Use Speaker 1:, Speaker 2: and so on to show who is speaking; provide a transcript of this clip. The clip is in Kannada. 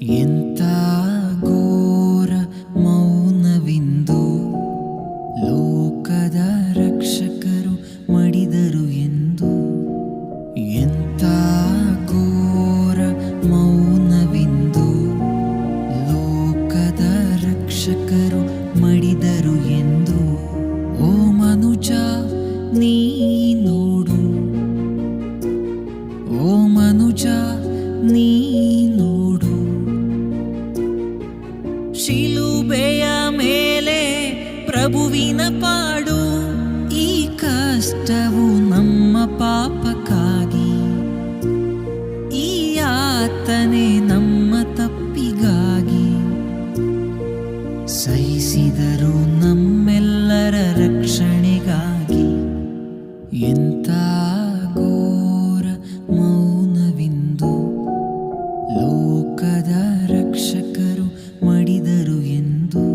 Speaker 1: ಎಂಥ ಘೋರ ಮೌನವಿಂದು ಲೋಕದ ರಕ್ಷಕರು ಮಡಿದರು ಎಂದು. ಎಂಥ ಘೋರ ಮೌನವಿಂದು ಲೋಕದ ರಕ್ಷಕರು ಮಡಿದರು ಎಂದು. ಓ ಮನುಜ ನೀ ನೋಡು, ಓ ಮನುಜ ನೀ ನೋಡು, ಶಿಲುಬೆಯ ಮೇಲೆ ಪ್ರಭುವಿನ ಪಾಡು. ಈ ಕಷ್ಟವು ನಮ್ಮ ಪಾಪಕ್ಕಾಗಿ, ಈ ಯಾತನೆ ನಮ್ಮ ತಪ್ಪಿಗಾಗಿ ಸಹಿಸಿದರು ನಮ್ಮೆಲ್ಲರ ರಕ್ಷಣೆಗಾಗಿ. ಎಂಥ ಘೋರ ಮೌನವಿಂದು ಲೋಕದ ರಕ್ಷಕ